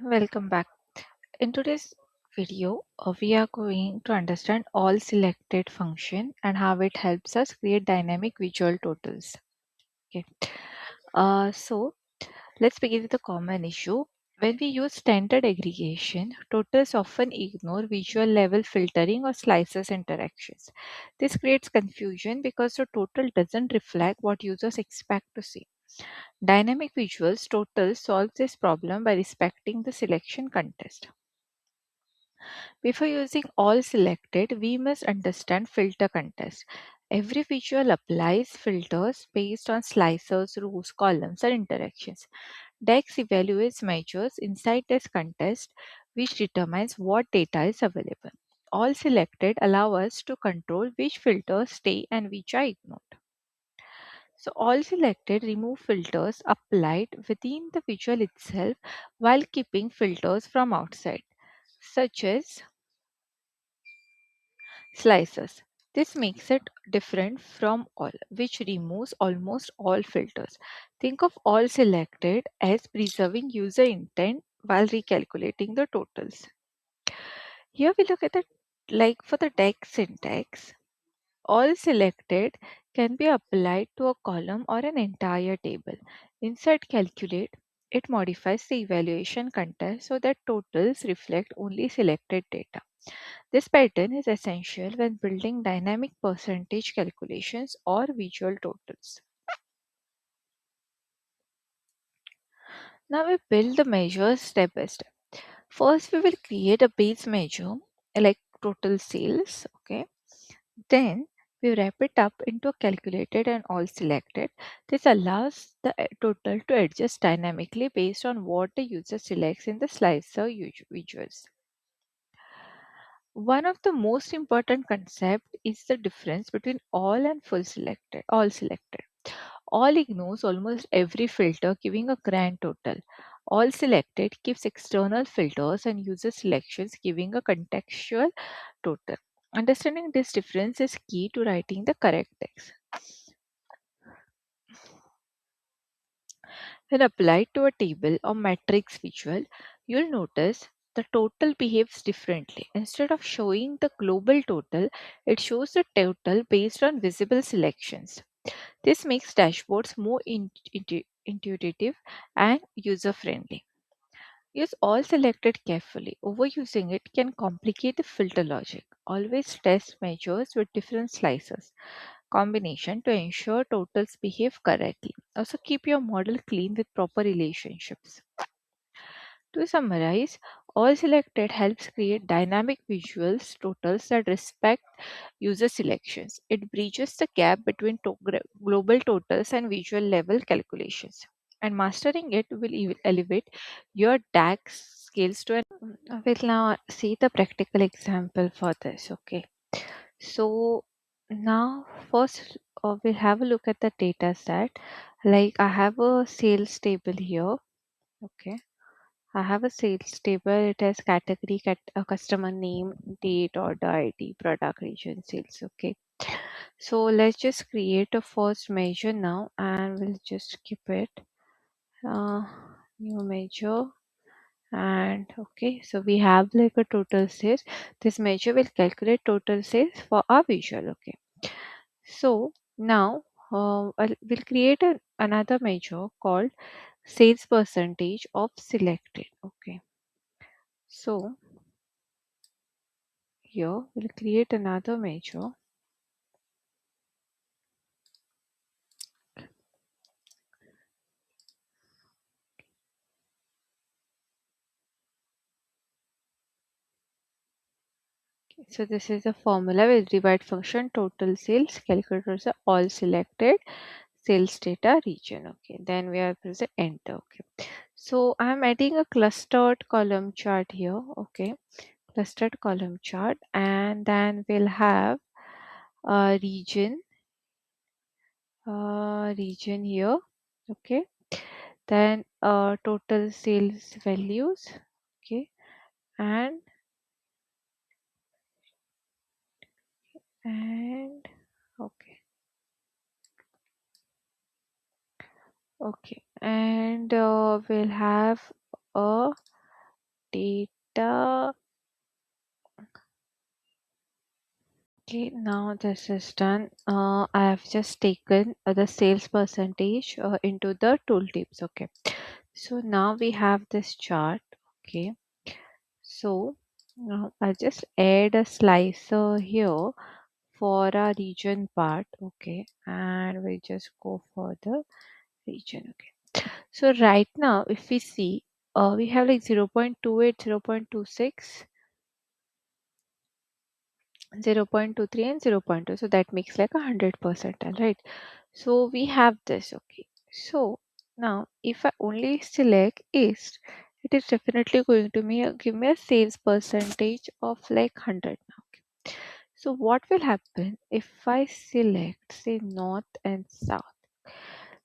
Welcome back. In today's video, we are going to understand all selected function and how it helps us create dynamic visual totals. Okay. So let's begin with a common issue. When we use standard aggregation, totals often ignore visual level filtering or slices interactions. This creates confusion because the total doesn't reflect what users expect to see. Dynamic visuals total solves this problem by respecting the selection context. Before using all selected, we must understand filter context. Every visual applies filters based on slicers, rows, columns, or interactions. DAX evaluates measures inside this context, which determines what data is available. All selected allow us to control which filters stay and which are ignored. So all selected remove filters applied within the visual itself while keeping filters from outside, such as slices. This makes it different from all, which removes almost all filters. Think of all selected as preserving user intent while recalculating the totals. Here we look at the like for the DAX syntax. All selected can be applied to a column or an entire table. Inside calculate, it modifies the evaluation context so that totals reflect only selected data. This pattern is essential when building dynamic percentage calculations or visual totals. Now we build the measures step by step. First, we will create a base measure like total sales. Okay. Then we wrap it up into a calculated and all selected. This allows the total to adjust dynamically based on what the user selects in the slicer visuals. One of the most important concepts is the difference between all and full selected, all selected. All ignores almost every filter, giving a grand total. All selected gives external filters and user selections, giving a contextual total. Understanding this difference is key to writing the correct text. When applied to a table or matrix visual, you'll notice the total behaves differently. Instead of showing the global total, it shows the total based on visible selections. This makes dashboards more intuitive and user friendly. Use all selected carefully. Overusing it can complicate the filter logic. Always test measures with different slices combination to ensure totals behave correctly. Also keep your model clean with proper relationships. To summarize, all selected helps create dynamic visuals totals that respect user selections. It bridges the gap between global totals and visual level calculations. And mastering it will elevate your DAX skills to an. We'll now see the practical example for this. Okay. So now first we'll have a look at the data set. Like I have a sales table here. Okay. I have a sales table. It has category, a customer name, date, order ID, product, region, sales. Okay. So let's just create a first measure now, and we'll just keep it. Uh, New measure, and okay. So we have like a total sales. This measure will calculate total sales for our visual. Okay. So now we'll create another measure called sales percentage of selected. Okay. So here we'll create another measure. So this is the formula with divide function total sales calculators are all selected sales data region. Okay, then we have press the enter. Okay, so I'm adding a clustered column chart here. Okay, clustered column chart, and then we'll have a region here. Okay, then total sales values. Okay, and and okay. Okay, and we'll have a data. Okay, now this is done. I have just taken the sales percentage into the tooltips. Okay, so now we have this chart. Okay, so now I'll just add a slicer here for our region part. Okay, and we just go for the region. Okay, so right now if we see, we have like 0.28, 0.26, 0.23 and 0.2, so that makes like 100%, right? So we have this. Okay, so now if I only select east, it is definitely going to give me a sales percentage of like 100 now. Okay. So what will happen if I select say north and south?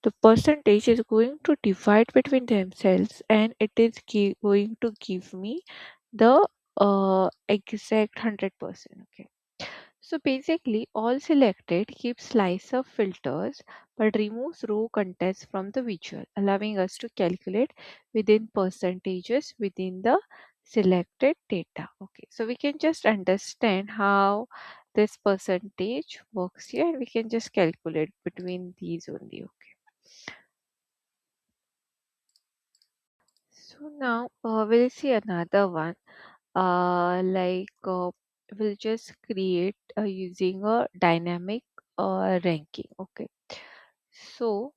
The percentage is going to divide between themselves, and it is going to give me the exact 100%. Okay, so basically, all selected keeps slicer filters but removes row contents from the visual, allowing us to calculate within percentages within the selected data. Okay, so we can just understand how this percentage works here, and we can just calculate between these only. Okay, so now we'll see another one. We'll just create using a dynamic ranking. Okay, so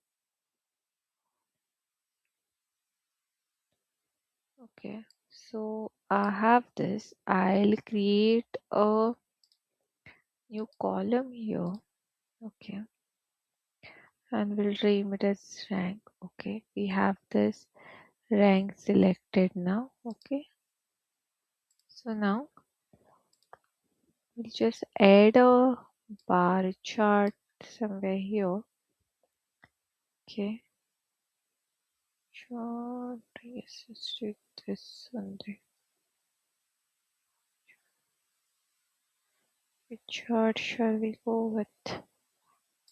okay, so I have this. I'll create a new column here. Okay, and we'll rename it as rank. Okay, we have this rank selected now. Okay, so now we'll just add a bar chart somewhere here. Okay, chart. Yes, let's do this one there. Which chart shall we go with?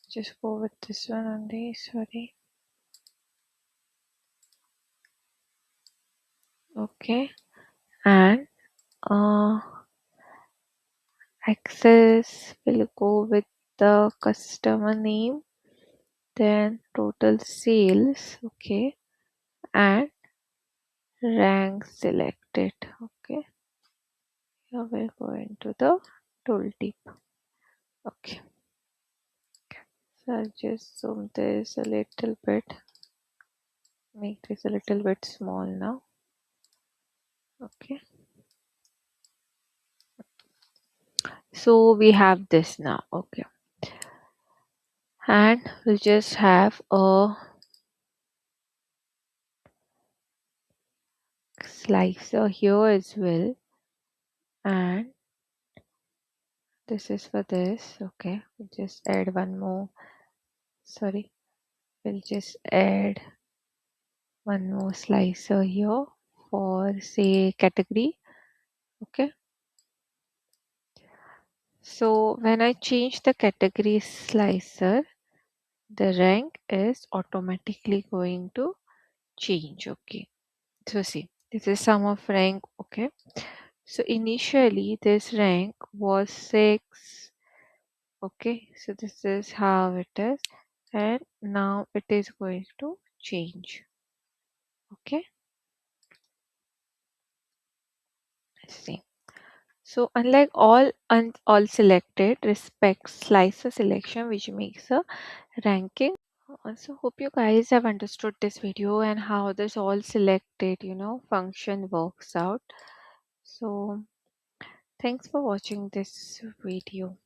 Just go with this one only, sorry. Okay, and uh, access will go with the customer name, then total sales. Okay, and rank selected. Okay, here we'll go into the tooltip. Okay, so I'll just zoom this a little bit, make this a little bit small now. Okay, so we have this now. Okay, and we'll just have a slicer here as well, and this is for this. Okay, we'll just add one more, sorry, we'll just add one more slicer here for say category. Okay, so when I change the category slicer, the rank is automatically going to change. Okay, so see, this is sum of rank. Okay, so initially this rank was 6. Okay, so this is how it is, and now it is going to change. Okay, let's see. So unlike all selected respects slicer selection, which makes a ranking. So hope you guys have understood this video and how this all selected function works out. So thanks for watching this video.